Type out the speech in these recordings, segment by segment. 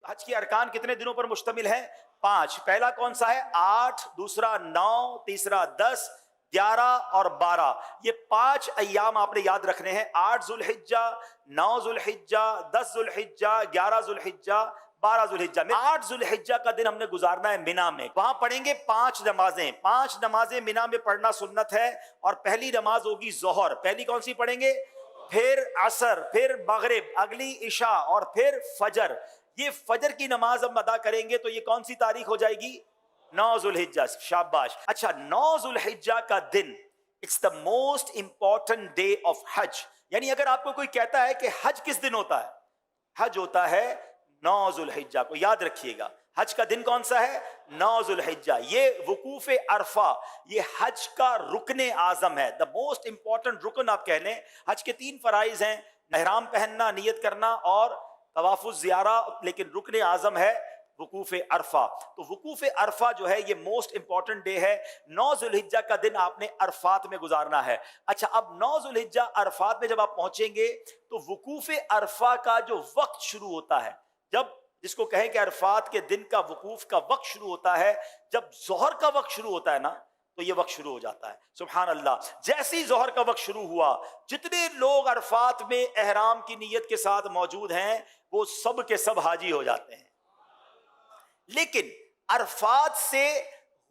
हज के अरकान कितने दिनों पर मुश्तमिल है? 5। पहला कौन सा है? 8, दूसरा 9, तीसरा 10, 11 और 12। ये 5 अय्याम आपने याद रखने हैं। 8 जुल्हिज्जा, 9 जुल्हिज्जा, 10 जुल्हिज्जा, 11 जुल्हिज्जा, 12 जुल्हिज्जा में 8 जुल्हिज्जा का दिन हमने गुजारना है मिना में। वहां पढ़ेंगे 5 नमाजें। 5 नमाजें मिना में पढ़ना सुन्नत है। और पहली नमाज होगी जोहर। पहली कौन सी पढ़ेंगे? फिर असर, फिर मगरिब, अगली इशा और फिर फजर। ये फजर की नमाज हम अदा करेंगे तो ये कौन सी तारीख हो जाएगी? 9 जुल्हिज्जा। शाबाश। अच्छा, 9 जुल्हिज्जा का दिन, it's the most important day of हज। यानी अगर आपको कोई कहता है कि हज किस दिन होता है, हज होता है 9 जुल्हिज्जा को। याद रखिएगा, हज का दिन कौन सा है? 9 जुल्हिज्जा। ये वकूफ अरफा, ये हज का रुकने आजम है, द मोस्ट इंपॉर्टेंट रुकन आप कह लें। हज के 3 फराइज हैं, एहराम पहनना, नियत करना और तवाफुज ज़ियारा, लेकिन रुकने आजम है वकूफ अरफा। तो वकूफ अरफा जो है ये मोस्ट इंपॉर्टेंट डे है। 9 जुल्हिज्जा का दिन आपने अरफात में गुजारना है। अच्छा, अब 9 जुल्हिज्जा अरफात में जब आप पहुंचेंगे तो वकूफ अरफा का जो वक्त शुरू होता है, जब जिसको कहें कि अरफात के दिन का वकूफ का वक्त शुरू होता है, जब जोहर का वक्त शुरू होता है ना, तो ये वक्त शुरू हो जाता है। सुभान अल्लाह। जैसे ही जोहर का वक्त शुरू हुआ, जितने लोग अरफात में एहराम की नीयत के साथ मौजूद हैं वो सब के सब हाजी हो जाते हैं। लेकिन अरफात से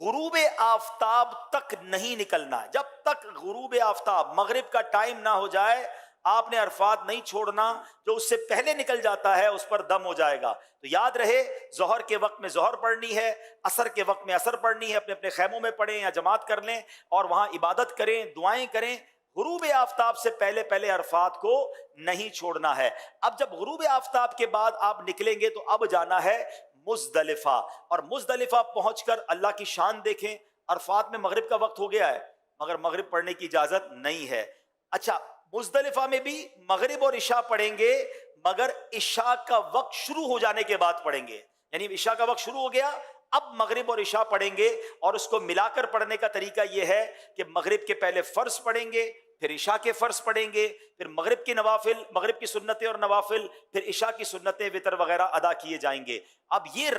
गुरूब आफताब तक नहीं निकलना। जब तक गुरूब आफताब, मगरिब का टाइम ना हो जाए, आपने अरफात नहीं छोड़ना। जो उससे पहले निकल जाता है उस पर दम हो जाएगा। तो याद रहे, जोहर के वक्त में जोहर पढ़नी है, असर के वक्त में असर पढ़नी है। अपने अपने खैमों में पढ़ें या जमात कर लें और वहां इबादत करें, दुआएं करें। गुरूब आफताब से पहले पहले अरफात को नहीं छोड़ना है। अब जब गुरूब आफताब के बाद आप निकलेंगे तो अब जाना है मुजदलिफा। और मुजदलिफा पहुंचकर अल्लाह की शान देखें। अरफात में मगरिब का वक्त हो गया है मगर मगरिब पढ़ने की इजाजत नहीं है। अच्छा, मुजदलिफा में भी मगरिब और इशा पढ़ेंगे मगर इशा का वक्त शुरू हो जाने के बाद पढ़ेंगे। यानी इशा का वक्त शुरू हो गया, अब मगरिब और इशा पढ़ेंगे। और उसको मिलाकर पढ़ने का तरीका यह है कि मगरिब के पहले फर्ज पढ़ेंगे, फिर इशा के फर्ज पढ़ेंगे, फिर मगरिब की नवाफिल, मगरिब की सुन्नतें और नवाफिल, फिर इशा की सुन्नतें, वितर वगैरह अदा किए जाएंगे। अब ये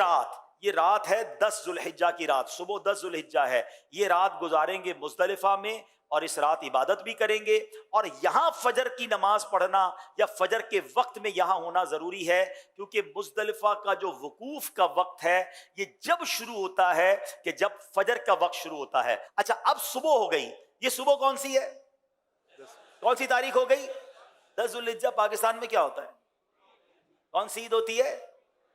रात है 10 जुल्हिज्जा की रात, सुबह 10 जुल्हिज्जा है। ये रात गुजारेंगे मुजदलिफा में और इस रात इबादत भी करेंगे। और यहां फजर की नमाज पढ़ना या फजर के वक्त में यहां होना जरूरी है, क्योंकि मुजदलिफा का जो वकूफ का वक्त है ये जब शुरू होता है कि जब फजर का वक्त शुरू होता है। अच्छा, अब सुबह हो गई। ये सुबह कौन सी है? कौन सी तारीख हो गई? 10 जुल्हिज्जा। पाकिस्तान में क्या होता है? कौन सी ईद होती है?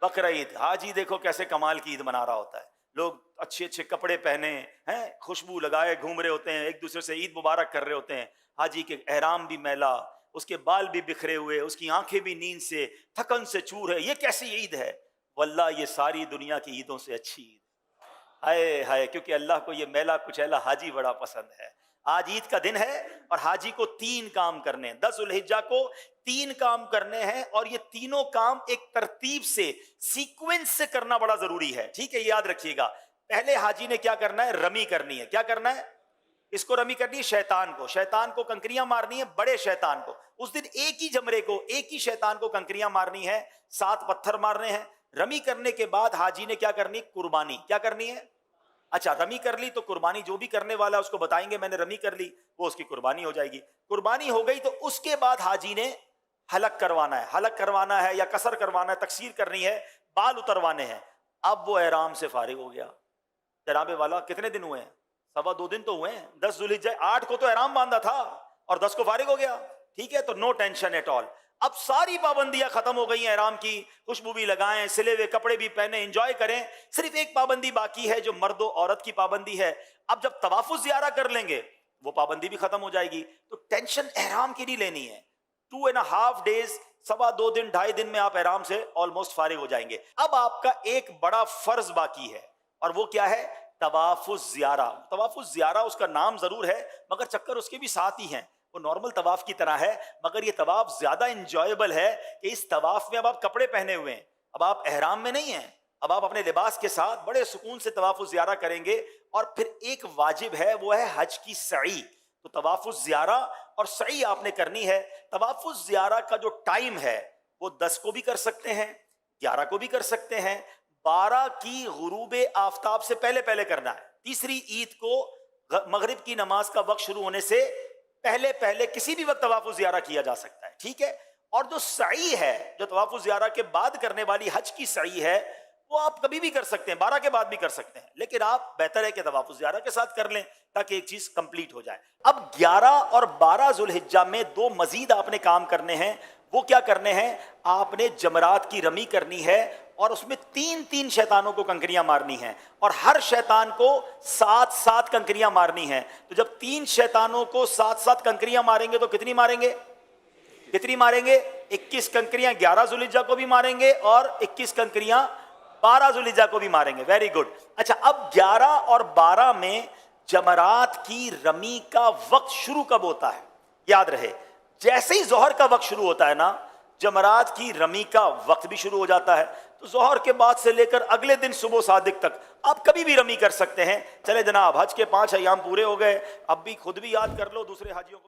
बकरा ईद। हाजी देखो कैसे कमाल की ईद मना रहा होता है। लोग अच्छे अच्छे कपड़े पहने हैं, खुशबू लगाए घूम रहे होते हैं, एक दूसरे से ईद मुबारक कर रहे होते हैं। हाजी के एहराम भी मैला, उसके बाल भी बिखरे हुए, उसकी आंखें भी नींद से, थकन से चूर है। ये कैसी ईद है? वल्लाह ये सारी दुनिया की ईदों से अच्छी ईद। हाय हाय, क्योंकि अल्लाह को ये मैला कुचैला हाजी बड़ा पसंद है। आज ईद का दिन है और हाजी को 3 काम करने हैं। 10 जुल्हिज्जा को 3 काम करने हैं और ये तीनों काम एक तरतीब से, सीक्वेंस से करना बड़ा जरूरी है। ठीक है, याद रखिएगा। पहले हाजी ने क्या करना है? रमी करनी है। क्या करना है? इसको रमी करनी है शैतान को कंकरियां मारनी है, बड़े शैतान को। उस दिन एक ही जमरे को, एक ही शैतान को कंकरियां मारनी है, 7 पत्थर मारने हैं। रमी करने के बाद हाजी ने क्या करनी? कुर्बानी। क्या करनी है? अच्छा, रमी कर ली तो कुर्बानी, जो भी करने वाला उसको बताएंगे मैंने रमी कर ली, वो उसकी कुर्बानी हो जाएगी। कुर्बानी हो गई तो उसके बाद हाजी ने हलक करवाना है या कसर करवाना है, तकसीर करनी है, बाल उतरवाने हैं। अब वो एहराम से फारिग हो गया। जनाबे वाला कितने दिन हुए हैं? 2.25 दिन तो हुए हैं। 10 जुल्हिज्जा, 8 को तो एहराम बांधा था और 10 को फारिग हो गया। ठीक है, तो नो टेंशन एट ऑल। अब सारी पाबंदियां खत्म हो गई हैं एहराम की। खुशबू भी लगाएं, सिले हुए कपड़े भी पहने, एंजॉय करें। सिर्फ एक पाबंदी बाकी है जो मर्द और औरत की पाबंदी है। अब जब तवाफुज ज़ियारा कर लेंगे वो पाबंदी भी खत्म हो जाएगी। तो टेंशन एहराम की नहीं लेनी है। 2.5 डेज, 2.25 दिन, 2.5 दिन में आप एहराम से ऑलमोस्ट फारिग हो जाएंगे। अब आपका एक बड़ा फर्ज बाकी है और वो क्या है? तवाफुज ज़ियारा। तवाफुज ज़ियारा उसका नाम जरूर है मगर चक्कर उसके भी साथ ही हैं। वो नॉर्मल तवाफ की तरह है मगर ये तवाफ ज्यादा इंजॉयबल है कि इस तवाफ में अब आप कपड़े पहने हुए हैं, अब आप एहराम में नहीं हैं, अब आप अपने लिबास के साथ बड़े सुकून से तवाफुज ज़ियारा करेंगे। और फिर एक वाजिब है, वो है हज की सई। तो तवाफुज ज़ियारा और सई आपने करनी है। तवाफुज ज़ियारा का जो टाइम है वो 10 को भी कर सकते हैं, 11 को भी कर सकते हैं, 12 की गुरूब आफताब से पहले पहले करना है। तीसरी ईद को मगरिब की नमाज का वक्त शुरू होने से पहले पहले किसी भी वक्त तवाफ़ुल ज़ियारा किया जा सकता है, ठीक है। और जो सई है, जो तवाफ़ुल ज़ियारा के बाद करने वाली हज की सई है, वो आप कभी भी कर सकते हैं, 12 के बाद भी कर सकते हैं, लेकिन आप बेहतर है कि तवाफ़ुल ज़ियारा के साथ कर लें ताकि एक चीज कंप्लीट हो जाए। अब 11 और 12 ज़ुल्हिज्जा में दो मजीद आपने काम करने हैं। वो क्या करने हैं? आपने जमरात की रमी करनी है और उसमें 3-3 शैतानों को कंकरियां मारनी हैं और हर शैतान को 7-7 कंकरियां मारनी हैं। तो जब 3 शैतानों को 7-7 कंकरियां मारेंगे तो कितनी मारेंगे? 21 कंकरियां 11 ज़ुल्हिज्जा को भी मारेंगे और 21 कंकरियां 12 ज़ुल्हिज्जा को भी मारेंगे। Very good. अच्छा, अब 11 और 12 में जमरात की रमी का वक्त शुरू कब होता है? याद रहे, जैसे ही जोहर का वक्त शुरू होता है ना, जमरात की रमी का वक्त भी शुरू हो जाता है। तो जोहर के बाद से लेकर अगले दिन सुबह सादिक तक आप कभी भी रमी कर सकते हैं। चले जनाब, हज के 5 अय्याम पूरे हो गए, अब भी खुद भी याद कर लो, दूसरे हाजियों को